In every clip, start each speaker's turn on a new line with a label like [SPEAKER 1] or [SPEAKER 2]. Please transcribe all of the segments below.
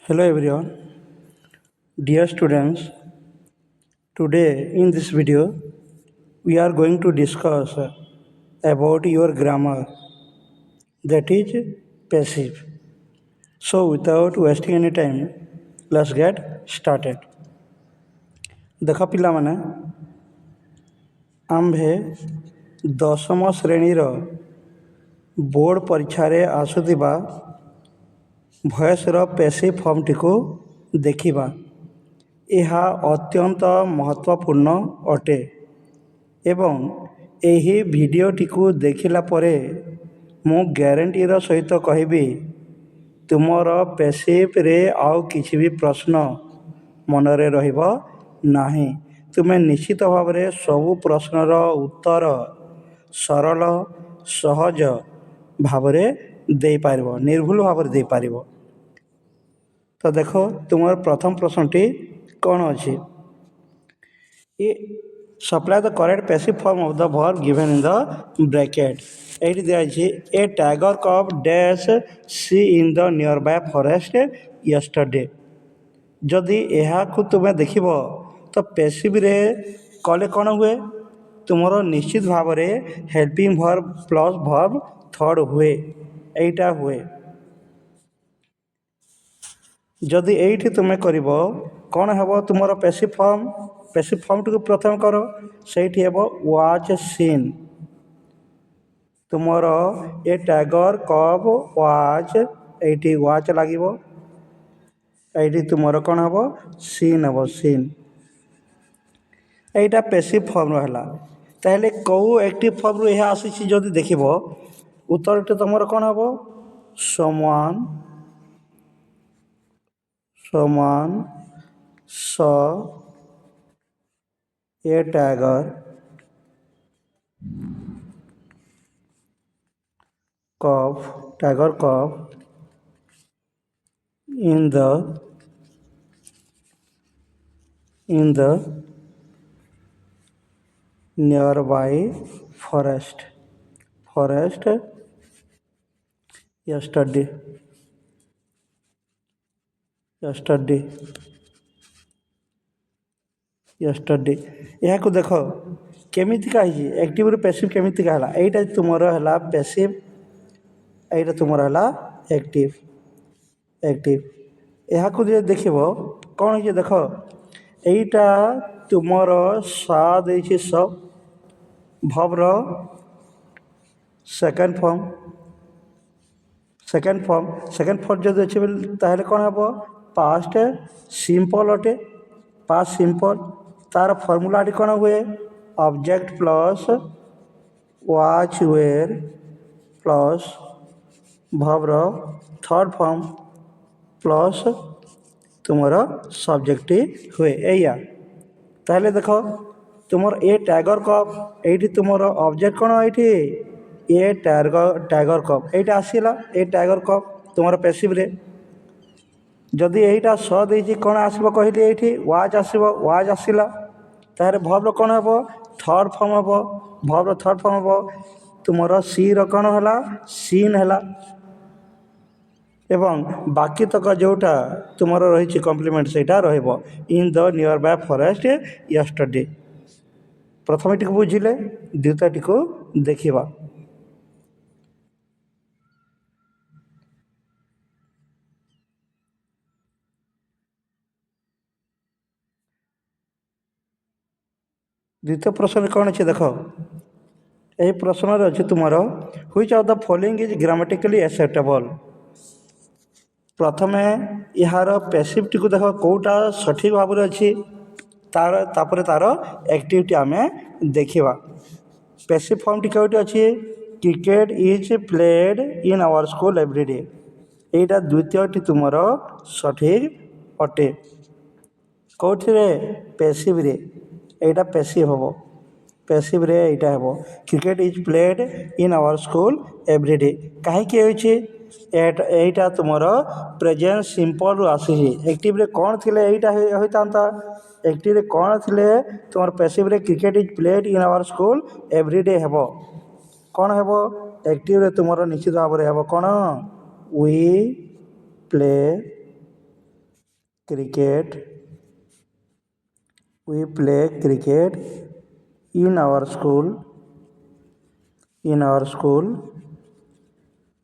[SPEAKER 1] Hello everyone, dear students. Today in this video we are going to discuss about your grammar, that is passive. So without wasting any time, let's get started. ଦେଖ ପିଲାମାନେ, ଆମ୍ଭେ ଦଶମ ଶ୍ରେଣୀର board ପରୀକ୍ଷାରେ ଆସୁଥିବା ଭଏସ୍ର passive ଫର୍ମଟିକୁ ଦେଖିବା। ଏହା ଅତ୍ୟନ୍ତ ମହତ୍ତ୍ୱପୂର୍ଣ୍ଣ ଅଟେ ଏବଂ ଏହି ଭିଡ଼ିଓଟିକୁ ଦେଖିଲା ପରେ ମୁଁ ଗ୍ୟାରେଣ୍ଟିର ସହିତ କହିବି, ତୁମର ପେସିଭ୍ରେ ଆଉ କିଛି ବି ପ୍ରଶ୍ନ ମନରେ ରହିବ ନାହିଁ। ତୁମେ ନିଶ୍ଚିତ ଭାବରେ ସବୁ ପ୍ରଶ୍ନର ଉତ୍ତର ସରଳ ସହଜ ଭାବରେ ଦେଇପାରିବ, ନିର୍ଭୁଲ ଭାବରେ ଦେଇପାରିବ। ତ ଦେଖ, ତୁମର ପ୍ରଥମ ପ୍ରଶ୍ନଟି କ'ଣ ଅଛି? Supply the correct passive form of the verb given in the bracket. ଏଇଠି ଦିଆଯାଇଛି a tiger cup dash see in the nearby forest yesterday. ଯଦି ଏହାକୁ ତୁମେ ଦେଖିବ ତ ପେସିଭ୍ରେ କଲେ କ'ଣ ହୁଏ? ତୁମର ନିଶ୍ଚିତ ଭାବରେ helping verb plus verb third ହୁଏ, ଏଇଟା ହୁଏ। ଯଦି ଏଇଠି ତୁମେ କରିବ କ'ଣ ହେବ? ତୁମର ପେସିଭ୍ ଫର୍ମଟିକୁ ପ୍ରଥମେ କର, ସେଇଠି ହେବ ୱାଚ୍ ସିନ୍। ତୁମର ଏ ଟାଇଗର କପ୍ ୱାଚ୍, ଏଇଠି ୱାଚ୍ ଲାଗିବ, ଏଇଠି ତୁମର କ'ଣ ହେବ? ସିନ୍ ହେବ, ସିନ୍। ଏଇଟା ପେସିଭ୍ ଫର୍ମର ହେଲା। ତାହେଲେ କେଉଁ ଆକ୍ଟିଭ୍ ଫର୍ମରୁ ଏହା ଆସିଛି ଯଦି ଦେଖିବ, ଉତ୍ତରଟି ତୁମର କ'ଣ ହେବ? someone, saw a tiger cub in the nearby forest yesterday। ଏହାକୁ ଦେଖ କେମିତିକା ହେଇଛି, ଆକ୍ଟିଭରୁ ପେସିଭ୍ କେମିତିକା ହେଲା। ଏଇଟା ତୁମର ହେଲା ପେସିଭ୍, ଏଇଟା ତୁମର ହେଲା ଆକ୍ଟିଭ୍। ଏହାକୁ ଯଦି ଦେଖିବ କ'ଣ ହେଇଛି, ଦେଖ ଏଇଟା ତୁମର ସା ଦେଇଛି, ସ ଭର୍ବର ସେକେଣ୍ଡ ଫର୍ମ ଯଦି ଅଛି ତାହେଲେ କ'ଣ ହେବ? ପାଷ୍ଟ ସିମ୍ପଲ୍ ଅଟେ, ପାଷ୍ଟ ସିମ୍ପଲ୍। ତା'ର ଫର୍ମୁଲାଟି କ'ଣ ହୁଏ? Object plus was were plus ଭର୍ବର ଥର୍ଡ଼ ଫର୍ମ ପ୍ଲସ୍ ତୁମର ସବଜେକ୍ଟଟି ହୁଏ, ଏଇଆ। ତାହେଲେ ଦେଖ ତୁମର ଏ ଟାଇଗର କପ୍, ଏଇଠି ତୁମର ଅବଜେକ୍ଟ କ'ଣ? ଏଇଠି ଏ ଟାଇଗର କପ୍, ଏଇଟା ଆସିଲା ଏ ଟାଇଗର କପ୍ ତୁମର ପେସିଭ୍ରେ। ଯଦି ଏଇଟା ସ ଦେଇଛି କ'ଣ ଆସିବ କହିଲି? ଏଇଠି ୱାଚ୍ ଆସିବ, ୱାଚ୍ ଆସିଲା। ତାହେଲେ ଭର୍ବର କ'ଣ ହେବ? ଥର୍ଡ଼ ଫର୍ମ ହେବ, ଭର୍ବର ଥର୍ଡ଼ ଫର୍ମ ହେବ। ତୁମର ସିର କ'ଣ ହେଲା? ସିନ୍ ହେଲା। ଏବଂ ବାକି ତକ ଯେଉଁଟା ତୁମର ରହିଛି କମ୍ପ୍ଲିମେଣ୍ଟ, ସେଇଟା ରହିବ in the nearby forest yesterday. ପ୍ରଥମଟିକୁ ବୁଝିଲେ, ଦ୍ୱିତୀୟଟିକୁ ଦେଖିବା। ଦ୍ୱିତୀୟ ପ୍ରଶ୍ନରେ କ'ଣ ଅଛି ଦେଖ, ଏହି ପ୍ରଶ୍ନରେ ଅଛି ତୁମର which of the following is grammatically acceptable. ପ୍ରଥମେ ଏହାର ପେସିଭ୍ଟିକୁ ଦେଖ କେଉଁଟା ସଠିକ୍ ଭାବରେ ଅଛି, ତାପରେ ତା'ର ଆକ୍ଟିଭିଟି ଆମେ ଦେଖିବା। ପେସିଭ୍ ଫର୍ମଟି କେଉଁଠି ଅଛି? Cricket is played in our school everyday. ଏଇଟା ଦ୍ୱିତୀୟଟି ତୁମର ସଠିକ୍ ଅଟେ। କେଉଁଥିରେ? ପେସିଭ୍ରେ। ଏଇଟା ପେସିଭ୍ ହେବ, ପେସିଭ୍ରେ ଏଇଟା ହେବ cricket is played in our school everyday. କାହିଁକି ହେଉଛି? ଏଇଟା ତୁମର ପ୍ରେଜେଣ୍ଟ ସିମ୍ପଲ୍ରୁ ଆସିଛି। ଆକ୍ଟିଭ୍ରେ କ'ଣ ଥିଲେ ଏଇଟା ହୋଇଥାନ୍ତା? ଆକ୍ଟିଭ୍ରେ କ'ଣ ଥିଲେ ତୁମର ପେସିଭ୍ରେ cricket is played in our school every day ହେବ। କ'ଣ ହେବ? ଆକ୍ଟିଭ୍ରେ ତୁମର ନିଶ୍ଚିତ ଭାବରେ ହେବ କ'ଣ? We play cricket, we play cricket in our school,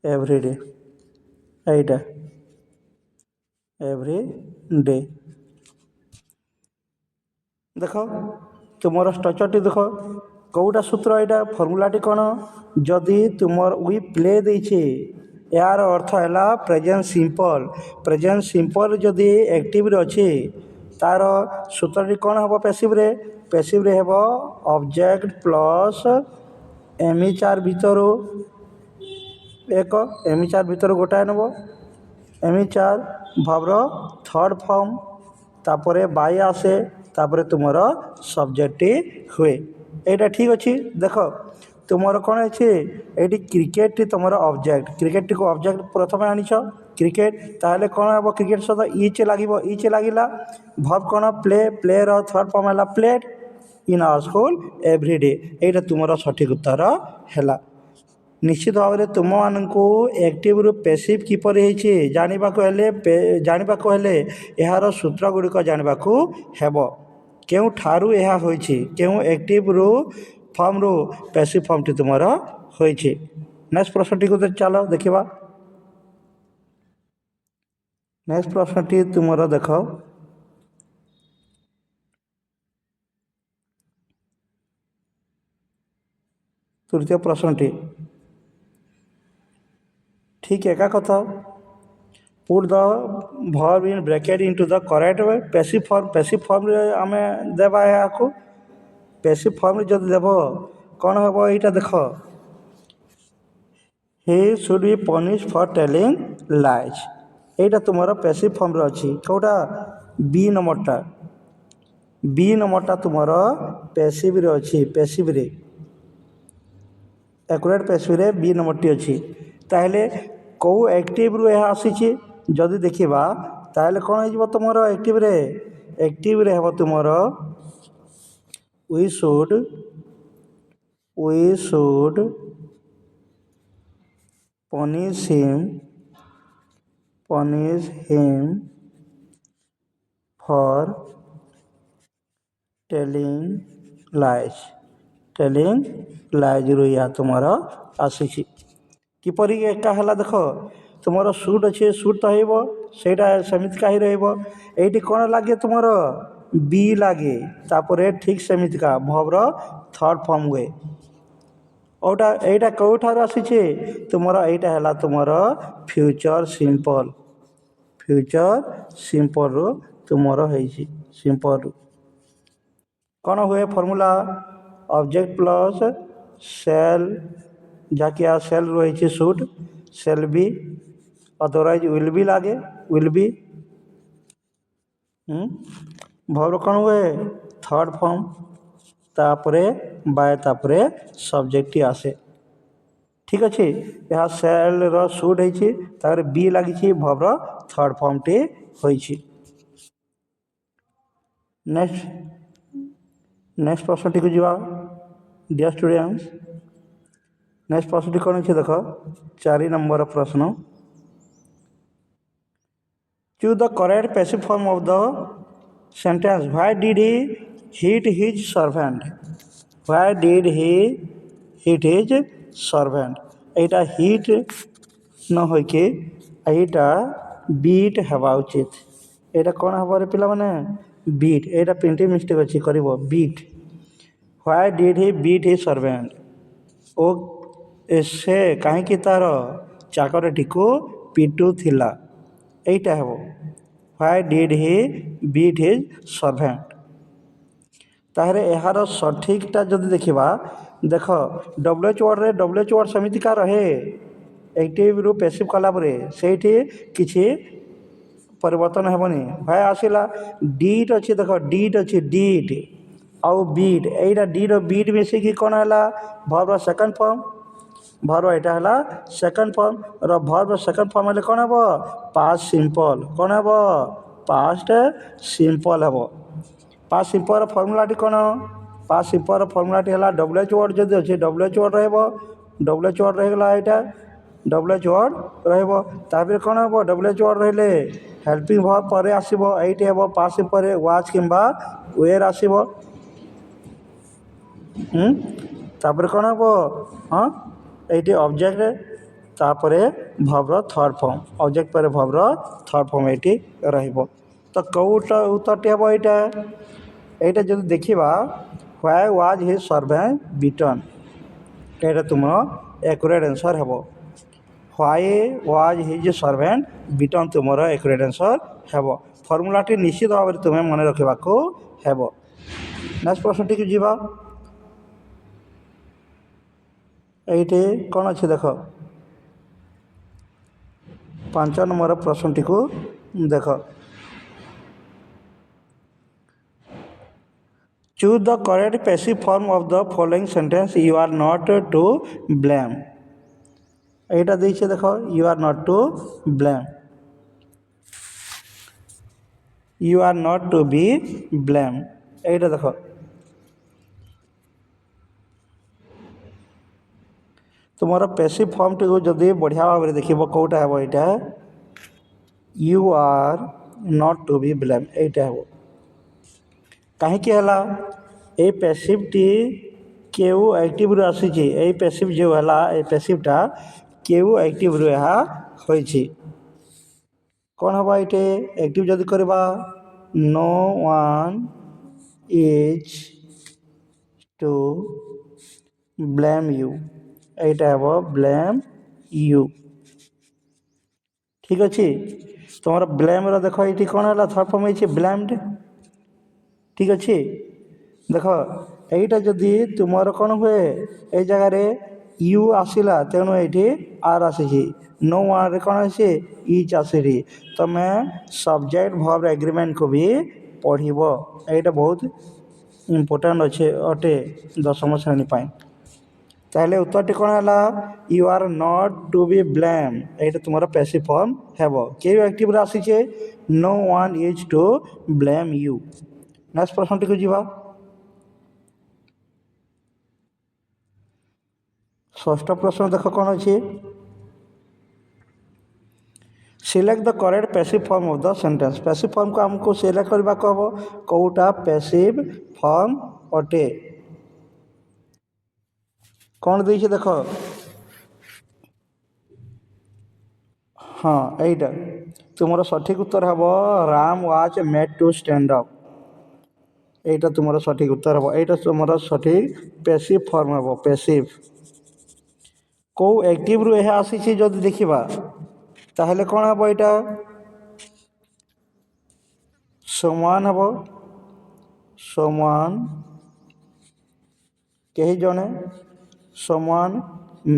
[SPEAKER 1] every day, এইটা every day। দেখ ତୁମର ଷ୍ଟ୍ରକ୍ଚରଟି ଦେଖ କେଉଁଟା ସୂତ୍ର ଏଇଟା ଫର୍ମୁଲାଟି କ'ଣ ଯଦି ତୁମର ୱି ପ୍ଲେ ଦେଇଛେ ଏହାର ଅର୍ଥ ହେଲା ପ୍ରେଜେଣ୍ଟ ସିମ୍ପଲ୍ ଯଦି ଆକ୍ଟିଭରେ ଅଛି ତା'ର ସୂତ୍ରଟି କ'ଣ ହେବ ପେସିଭ୍ରେ ହେବ ଅବଜେକ୍ଟ ପ୍ଲସ୍ ଏମିଚାର ଭିତରୁ ଏକ ଏମିଚାର ଭିତରୁ ଗୋଟାଏ ନେବ ଏମିଚାର ଭାବର ଥର୍ଡ଼ ଫର୍ମ ତାପରେ ବାଇ ଆସେ ତାପରେ ତୁମର ସବଜେକ୍ଟଟି ହୁଏ এইটা ঠিক ଅଛି ଦେଖ ତୁମର କ'ଣ ଅଛି ଏଇଠି କ୍ରିକେଟଟି ତୁମର କ୍ରିକେଟଟିକୁ ଅବଜେକ୍ଟ ପ୍ରଥମେ ଆଣିଛ କ୍ରିକେଟ ତାହେଲେ କ'ଣ ହେବ କ୍ରିକେଟ ସହିତ ଇଚ୍ ଲାଗିଲା ଭର୍ବ କ'ଣ ପ୍ଲେର ଥର୍ଡ଼ ଫର୍ମ ହେଲା played in our school every day এইଟା ତୁମର ସଠିକ୍ ଉତ୍ତର ହେଲା ନିଶ୍ଚିତ ଭାବରେ ତୁମମାନଙ୍କୁ ଆକ୍ଟିଭରୁ ପେସିଭ୍ କିପରି ହେଇଛି ଜାଣିବାକୁ ହେଲେ ଏହାର ସୂତ୍ର ଗୁଡ଼ିକ ଜାଣିବାକୁ ହେବ କେଉଁଠାରୁ ଏହା ହୋଇଛି କେଉଁ ଆକ୍ଟିଭରୁ ଫର୍ମରୁ ପେସିଭ୍ ଫର୍ମଟି ତୁମର ହୋଇଛି ନେକ୍ସଟ ପ୍ରଶ୍ନଟିକୁ ଚାଲ ଦେଖିବା ନେକ୍ସଟ ପ୍ରଶ୍ନଟି ତୁମର ଦେଖ ତୃତୀୟ ପ୍ରଶ୍ନଟି ଠିକ୍ ଏକା କଥା put the verb in bracket into the correct way passive form रे आमे देबा याको passive form रे जदि देबो कोन हेबो एटा देखो he should be punished for telling lies Etah तुमरो passive form रे अछि कोटा b नंबरटा तुमरो passive रे अछि accurate passive रे b नंबरटी अछि ताहले को एक्टिव रु ଏହା ଆସିଛି ଯଦି ଦେଖିବା ତାହେଲେ କ'ଣ ହେଇଯିବ ତୁମର ଆକ୍ଟିଭରେ ହେବ ତୁମର we should punish him for telling lies ରୁ ଏହା ତୁମର ଆସିଛି କିପରି ଏକା ହେଲା ଦେଖ ତୁମର ସୁଟ୍ ଅଛି ସୁଟ୍ ତ ହେଇବ ସେଇଟା ସେମିତିକା ହିଁ ରହିବ ଏଇଠି କ'ଣ ଲାଗେ ତୁମର ବି ଲାଗେ ତାପରେ ଠିକ୍ ସେମିତିକା ଭର୍ବର ଥର୍ଡ଼ ଫର୍ମ ହୁଏ ଏଇଟା କେଉଁଠାରୁ ଆସିଛି ତୁମର ଏଇଟା ହେଲା ତୁମର ଫ୍ୟୁଚର୍ ସିମ୍ପଲ୍ରୁ ତୁମର ହେଇଛି ସିମ୍ପଲ୍ରୁ କ'ଣ ହୁଏ ଫର୍ମୁଲା ଅବଜେକ୍ଟ ପ୍ଲସ୍ ସେଲ୍ ଯାହାକି ସେଲ୍ ରହିଛି ସୁଟ୍ shall be otherwise will be verb କ'ଣ ହୁଏ ଥର୍ଡ଼ ଫର୍ମ ତାପରେ ବାଏ ତାପରେ ସବଜେକ୍ଟଟି ଆସେ ଠିକ୍ ଅଛି ଏହା ସେଲ୍ର ସୁଟ୍ ହେଇଛି ତାପରେ ବି ଲାଗିଛି ଭର୍ବର ଥର୍ଡ଼ ଫର୍ମଟି ହୋଇଛି ନେକ୍ସଟ ପ୍ରଶ୍ନଟିକୁ ଯିବା ଡିୟର୍ ଷ୍ଟୁଡେଣ୍ଟସ୍ ନେକ୍ସଟ ପ୍ରଶ୍ନଟି କ'ଣ ଅଛି ଦେଖ 4 ନମ୍ବର ପ୍ରଶ୍ନ choose the correct passive form of the sentence why did he hit his servant এইটা হিট ন হইকে এইটা বিট ହେବା ଉଚିତ এইটা କ'ଣ ହେବ ରେ ପିଲାମାନେ ବିଟ୍ এইଟା ପ୍ରିଣ୍ଟିଂ ମିଷ୍ଟେକ୍ ଅଛି କରିବ beat why did he beat his servant ଓ ସେ କାହିଁକି ତା'ର ଚାକରଟିକୁ ପିଟୁଥିଲା এইটা ହେବ why did he beat his servant ତାହେଲେ ଏହାର ସଠିକଟା ଯଦି ଦେଖିବା ଦେଖ WH ୱାର୍ଡ଼ ସେମିତିକା ରହେ ଆକ୍ଟିଭରୁ ପେସିଭ୍ କଲା ପରେ ସେଇଠି କିଛି ପରିବର୍ତ୍ତନ ହେବନି why ଆସିଲା ଡିଟ୍ ଅଛି ଦେଖ ଡିଟ୍ ଆଉ ବିଟ୍ এইটা ଡିର ବିଟ୍ ମିଶିକି କ'ଣ ହେଲା ଭର୍ବର ସେକେଣ୍ଡ ଫର୍ମ ଭର୍ବ ଏଇଟା ହେଲା ସେକେଣ୍ଡ ଫର୍ମର ଭର୍ବର ସେକେଣ୍ଡ ଫର୍ମ ହେଲେ କ'ଣ ହେବ ପାଷ୍ଟ ସିମ୍ପଲ୍ କ'ଣ ହେବ ପାଷ୍ଟ ସିମ୍ପଲ୍ ହେବ ପାଷ୍ଟ ସିମ୍ପଲ୍ର ଫର୍ମୁଲାଟି କ'ଣ ପାଷ୍ଟ ସିମ୍ପଲ୍ର ଫର୍ମୁଲାଟି ହେଲା WH ୱାର୍ଡ଼ ଯଦି ଅଛି WH ୱାର୍ଡ଼ ରହିବ WH ୱାର୍ଡ଼ ରହିଗଲା ଏଇଟା WH ୱାର୍ଡ଼ ରହିବ ତାପରେ କ'ଣ ହେବ WH ୱାର୍ଡ଼ ରହିଲେ हेल्पिंग वर्ब पर आसीबो एइटे हेबो पास्ट टेंस पर वाज किंबा वेयर आसीबो तापर कौन हम हाँ ये ऑब्जेक्ट तापर भर्बर थर्ड फॉर्म ऑब्जेक्ट पर भर्बर थर्ड फॉर्म ये रहिबो तो कौटा उत्तरटी हम यहाँ जो देखा व्हाई वाज हिज सर्वेंट बिटन ये तुम एक्यूरेट आंसर हम व्हाई वाज हिज सर्वेंट बिटन तुम एक्यूरेट आंसर हम फर्मूलाटी निश्चित भाव में तुम्हें मन रखा हेब नेक्स्ट प्रश्न टी जीवा ये कौन अच्छे देख 5 नंबर प्रश्न टी देख choose the correct passive form of the following sentence you are not to blame यहाँ देखिए देख you are not to blame you are not to be blame यहाँ देख तुम पैसिव फॉर्म टी जदि बढ़िया भाव में देख कौटा है यहाँ you are not to be blame यहाँ हे कहीं पैसिव टी केउ एक्टिव रू आसी पैसिव जो है पैसिवटा केउ एक्टिव रू यहाँ होइछि कौन हम ये एक्टिव जदि करवा no one is to blame you यहाँ हम ब्लेम यू ठीक अच्छे तुम ब्लेम देख ये कौन है थर्ड फॉर्म है ब्लेम्ड ठीक अच्छे देख यहाँ जदि तुम कौन हुए ये जगार यू आसला तेणु ये आर आसी नो वन कौन आसे इच आसी तुम सब्जेक्ट वर्ब एग्रीमेंट को भी पढ़ यहाँ बहुत इम्पोर्टाट अच्छे अटे 10वीं श्रेणी ताहले उत्तरटी कौन है you are not to be blame ये तुम पैसिव फॉर्म हेब के एक्टिव आसीचे no one is to blame you next प्रश्न टी जीवा 6ठ प्रश्न देख कौन अच्छे select the correct passive form of the sentence passive form को हमको सिलेक्ट करने को हम कौटा पैसिव फॉर्म अटे कौन दे देख हाँ यहाँ तुम सठिक उत्तर हम Ram was made to stand up यहाँ तुम सठिक उत्तर हम यहाँ तुम सठिक पैसिव फॉर्म हम पैसिव कौ एक्टिव रू यह आसी जदि देखा ताहले कौन हम यहाँ समान हम समान कहीं जने समान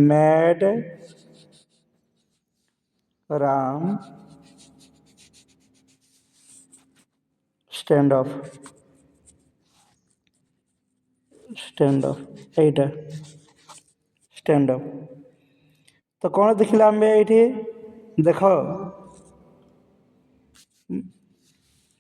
[SPEAKER 1] मेड राम स्टैंड अप यहाँ स्टैंड अप तो कौन देखला आम ये देख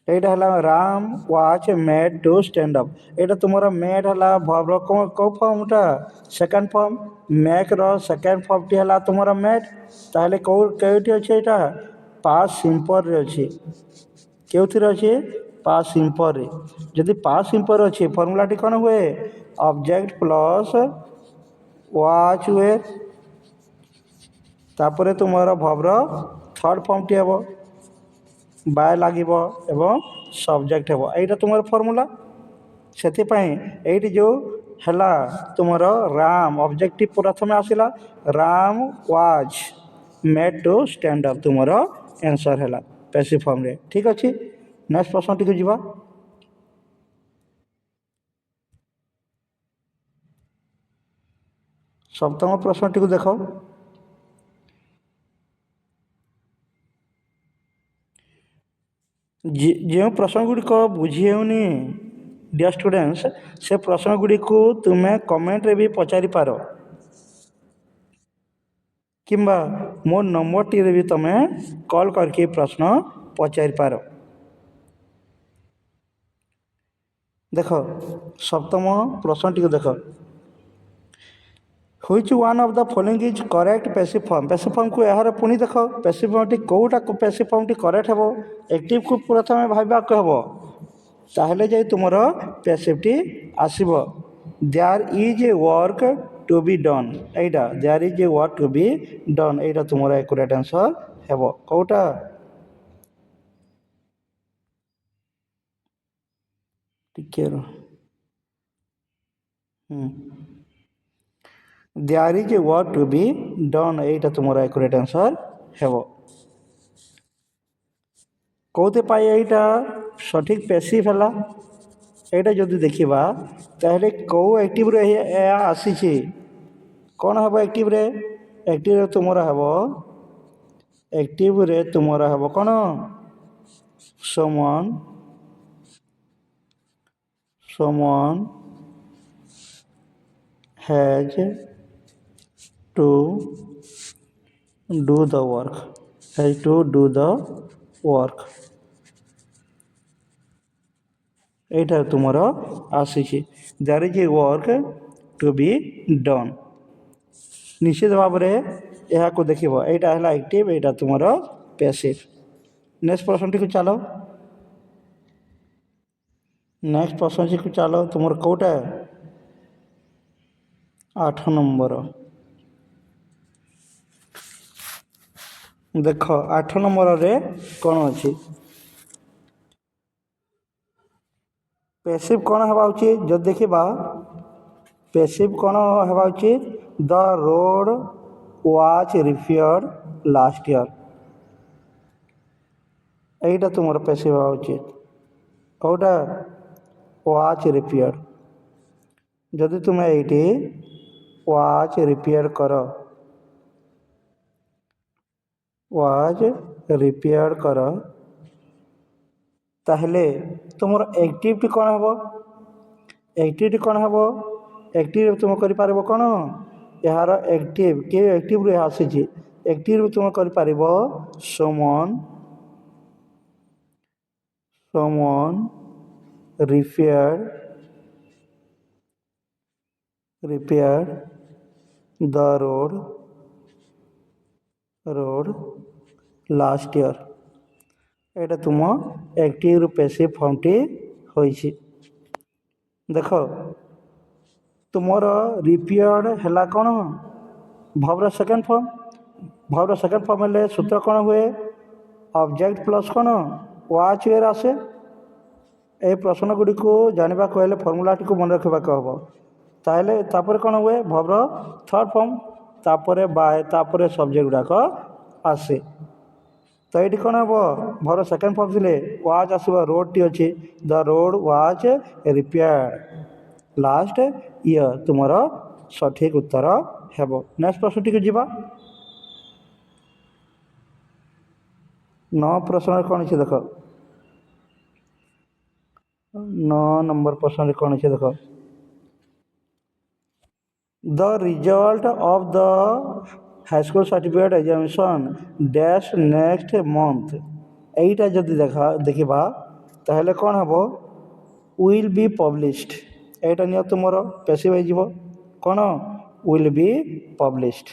[SPEAKER 1] यहाँ Ram was made to stand up यहाँ तुम मेड है भर्बर कौ फॉर्मटा second form make second form टी है तुम मेड ताहले कौटी अच्छे यहाँ पास्ट सिंपल रे अच्छे क्यों अच्छे पास्ट सिंपल रे जदि पास्ट सिंपल अच्छे फॉर्मूला टी कौन हुए ऑब्जेक्ट प्लस वाज वेयर तापर तुम भर्बर थर्ड फॉर्म टी हम बाय लगे एवं सब्जेक्ट हे यहाँ तुम फॉर्मूला से ये जो है तुम राम ऑब्जेक्टिव प्रथम आसला Ram was made to stand up तुम आंसर है पैसिव फॉर्म रे ठीक अच्छे नेक्स्ट प्रश्न टी जीवा सप्तम प्रश्न टी देख जो प्रश्न गुड़िक बुझी होनी डियर स्टूडेंट्स से प्रश्न गुड़िक तुम्हें कमेंट रे भी पचारि पार किंबा मो नंबर टी भी तुम्हें कॉल करके प्रश्न पचारि पार देख सप्तम प्रश्न टी देख which one of the following is correct passive form. Passive ଫର୍ମକୁ ଏହାର ପୁଣି ଦେଖ ପ୍ୟାସିଭ୍ ଫର୍ମଟି କେଉଁଟା ପ୍ୟାସିଭ୍ ଫର୍ମଟି କରେକ୍ଟ ହେବ। ଆକ୍ଟିଭକୁ ପ୍ରଥମେ ଭାବିବାକୁ ହେବ, ତାହେଲେ ଯାଇ ତୁମର ପ୍ୟାସିଭ୍ଟି ଆସିବ। There is a work to be done, ଏଇଟା there is a work to be done, ଏଇଟା ତୁମର ଏକୁରେଟ୍ ଆନ୍ସର୍ ହେବ। କେଉଁଟା ଟିକେ there is a work to be done, ଏଇଟା ତୁମର ଏକୁରେଟ୍ ଆନ୍ସର୍ ହେବ। କେଉଁଥିପାଇଁ ଏଇଟା ସଠିକ୍ ପ୍ୟାସିଭ୍ ହେଲା, ଏଇଟା ଯଦି ଦେଖିବା ତାହେଲେ କେଉଁ ଆକ୍ଟିଭ୍ରେ ଏହା ଆସିଛି। କ'ଣ ହେବ ଆକ୍ଟିଭ୍ରେ? ଆକ୍ଟିଭ୍ରେ ତୁମର ହେବ କ'ଣ? someone has to do the work, এইটা ତୁମର ଆସିଛି। There is a work to be done. ନିଶ୍ଚିତ ଭାବରେ ଏହାକୁ ଦେଖିବ, ଏଇଟା ହେଲା ଆକ୍ଟିଭ୍, ଏଇଟା ତୁମର ପ୍ୟାସିଭ୍। ନେକ୍ସଟ ପ୍ରଶ୍ନଟିକୁ ଚାଲ, ତୁମର କେଉଁଟା? 8 ନମ୍ବର। ଦେଖ 8 ନମ୍ବରରେ କ'ଣ ଅଛି? ପ୍ୟାସିଭ୍ କ'ଣ ହେବା ଉଚିତ? ଯଦି ଦେଖିବା ପ୍ୟାସିଭ୍ କ'ଣ ହେବା ଉଚିତ? ଦ ରୋଡ୍ ୱାଜ୍ ରିପେୟାର୍ଡ ଲାଷ୍ଟ ଇୟର, এইটা তোমার প্যাসিভ হওয়া উচিত। କେଉଁଟା? ୱାଚ୍ ରିପେୟାର୍ଡ। ଯଦି ତୁମେ ଏଇଠି ୱାଚ୍ ରିପେୟାର୍ଡ କର ତାହେଲେ ତୁମର ଆକ୍ଟିଭିଟି କ'ଣ ହେବ? ଆକ୍ଟିଭ୍ ତୁମେ କରିପାରିବ କ'ଣ? ଏହାର ଆକ୍ଟିଭ୍ରୁ ଏହା ଆସିଛି। ଆକ୍ଟିଭ୍ରୁ ତୁମେ କରିପାରିବ someone repaired the road last year, এটা ତୁମ ଆକ୍ଟିଭ୍ରୁ ପ୍ୟାସିଭ୍ ଫର୍ମଟି ହୋଇଛି। ଦେଖ ତୁମର ରିପେୟାର୍ଡ ହେଲା କ'ଣ? ଭର୍ବର ସେକେଣ୍ଡ ଫର୍ମ ହେଲେ ସୂତ୍ର କ'ଣ ହୁଏ? ଅବଜେକ୍ଟ ପ୍ଲସ୍ କ'ଣ? ୱାଚ୍ ୱେର୍ ଆସେ। এই ପ୍ରଶ୍ନଗୁଡ଼ିକୁ ଜାଣିବାକୁ ହେଲେ ଫର୍ମୁଲାଟିକୁ ମନେ ରଖିବାକୁ ହେବ। ତାହେଲେ ତାପରେ କ'ଣ ହୁଏ? ଭର୍ବର ଥାର୍ଡ଼ ଫର୍ମ, ତାପରେ ବାଏ, ତାପରେ ସବଜେକ୍ଟ ଗୁଡ଼ାକ ଆସେ। ତ ଏଇଠି କ'ଣ ହେବ? ଭର୍ବର ସେକେଣ୍ଡ ଫର୍ମ ଥିଲେ ୱାଚ୍ ଆସିବ, ରୋଡ଼୍ଟି ଅଛି, ଦ ରୋଡ୍ ୱାଚ୍ ରିପେୟାର୍ଡ ଲାଷ୍ଟ ଇୟର, ତୁମର ସଠିକ୍ ଉତ୍ତର ହେବ। ନେକ୍ସଟ ପ୍ରଶ୍ନଟିକୁ ଯିବା। 9 ପ୍ରଶ୍ନରେ କ'ଣ ଅଛି ଦେଖ। 9 ନମ୍ବର ପ୍ରଶ୍ନରେ କ'ଣ ଅଛି ଦେଖ। The result of the high school certificate examination dash next month, এইটা ଯଦି ଦେଖିବା ତାହେଲେ କ'ଣ ହେବ? ୱିଲ୍ ବି ପବ୍ଲିଶ୍ଡ, এইটা ନିଅ ତୁମର ପ୍ୟାସିଭ୍ ହେଇଯିବ। କ'ଣ? ୱିଲ୍ ବି ପବ୍ଲିଶ୍ଡ,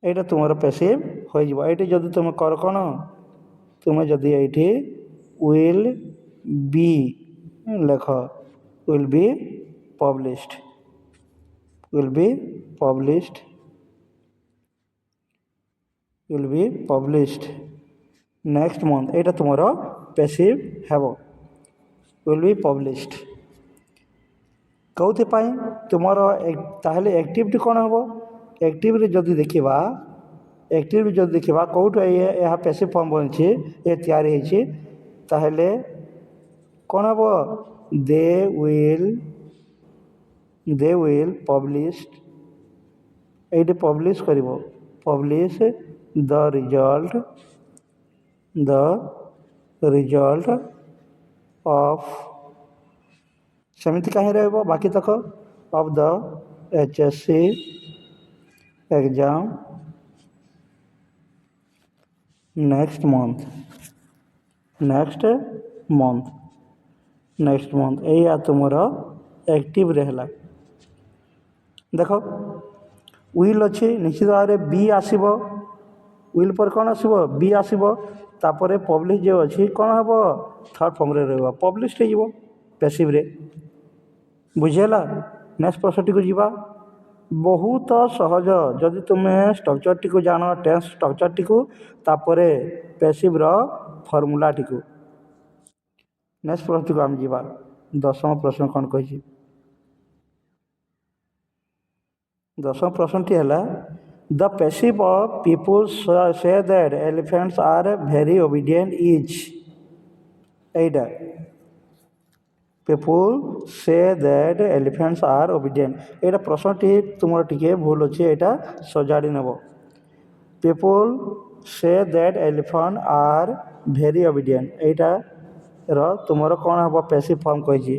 [SPEAKER 1] এইটা ତୁମର ପ୍ୟାସିଭ୍ ହୋଇଯିବ। ଏଇଠି ଯଦି ତୁମେ କର କ'ଣ? ତୁମେ ଯଦି ଏଇଠି ୱିଲ୍ ବି ଲେଖ, will be published next month, এইটা ତୁମର ପ୍ୟାସିଭ୍ ହେବ। ୱିଲ୍ ବି ପବ୍ଲିଶ୍ଡ କେଉଁଥିପାଇଁ ତୁମର? ତାହେଲେ ଆକ୍ଟିଭିଟି କ'ଣ ହେବ? ଆକ୍ଟିଭ୍ରେ ଯଦି ଦେଖିବା କେଉଁଠୁ ଏହା ପ୍ୟାସିଭ୍ ଫର୍ମ ବନିଛି, ଏ ତିଆରି ହେଇଛି, ତାହେଲେ କ'ଣ ହେବ? ଦେ ୱିଲ୍ ପବ୍ଲିଶ, এইটি ପବ୍ଲିଶ କରିବ, ପବ୍ଲିଶ ଦ ରିଜଲ୍ଟ ଅଫ୍, ସେମିତି କାହିଁ ରହିବ? ବାକି ତକ of the HSC exam next month, ଏଇଆ ତୁମର ଆକ୍ଟିଭ୍ରେ ହେଲା। ଦେଖ ୱିଲ୍ ଅଛି, ନିଶ୍ଚିତ ଭାବରେ ବି ଆସିବ, ୱିଲ୍ ପରେ କ'ଣ ଆସିବ ବି ଆସିବ। ତାପରେ ପବ୍ଲିଶ ଯେଉଁ ଅଛି କ'ଣ ହେବ ଥାର୍ଡ଼ ଫର୍ମରେ ରହିବ, ପବ୍ଲିଶ ହେଇଯିବ ପ୍ୟାସିଭ୍ରେ। ବୁଝିହେଲା? ନେକ୍ସଟ ପ୍ରଶ୍ନଟିକୁ ଯିବା। ବହୁତ ସହଜ ଯଦି ତୁମେ ଷ୍ଟ୍ରକ୍ଚରଟିକୁ ଜାଣ, ଟେନ୍ସ ଷ୍ଟ୍ରକ୍ଚରଟିକୁ, ତାପରେ ପ୍ୟାସିଭ୍ର ଫର୍ମୁଲାଟିକୁ। ନେକ୍ସଟ ପ୍ରଶ୍ନଟିକୁ ଆମେ ଯିବା। 10ମ ପ୍ରଶ୍ନ କ'ଣ କହିଛି? 10ମ ପ୍ରଶ୍ନଟି ହେଲା ଦ ପ୍ୟାସିଭ୍ ଅଫ୍ ପିପୁଲ୍ ସେ ଦ୍ୟାଟ୍ ଏଲିଫେଣ୍ଟସ୍ ଆର୍ ଭେରି ଓବିଡିଏଣ୍ଟ ଇଜ୍। ଏଇଟା ପିପୁଲ୍ ସେ ଦ୍ୟାଟ୍ ଏଲିଫେଣ୍ଟସ୍ ଆର୍ ଓବିଡିଏଣ୍ଟ, ଏଇଟା ପ୍ରଶ୍ନଟି ତୁମର ଟିକେ ଭୁଲ ଅଛି, ଏଇଟା ସଜାଡ଼ି ନେବ। ପିପୁଲ୍ ସେ ଦ୍ୟାଟ୍ ଏଲିଫେଣ୍ଟ ଆର୍ ଭେରି ଓବିଡିଏଣ୍ଟ, ଏଇଟାର ତୁମର କ'ଣ ହେବ ପ୍ୟାସିଭ୍ ଫର୍ମ କହିଛି।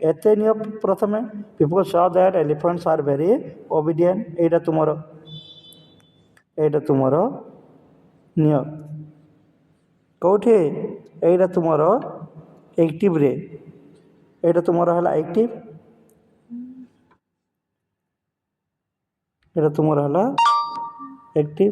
[SPEAKER 1] ଏତେ ନିଅ ପ୍ରଥମେ, ପିପୁଲ୍ ସ ଦ୍ୟାଟ୍ ଏଲିଫେଣ୍ଟସ୍ ଆର୍ ଭେରି ଓବିଡିଏଣ୍ଟ, ଏଇଟା ତୁମର ନିଅ କେଉଁଠି, ଏଇଟା ତୁମର ଏକ୍ଟିଭରେ, ଏଇଟା ତୁମର ହେଲା ଏକ୍ଟିଭ, ଏଇଟା ତୁମର ହେଲା ଏକ୍ଟିଭ।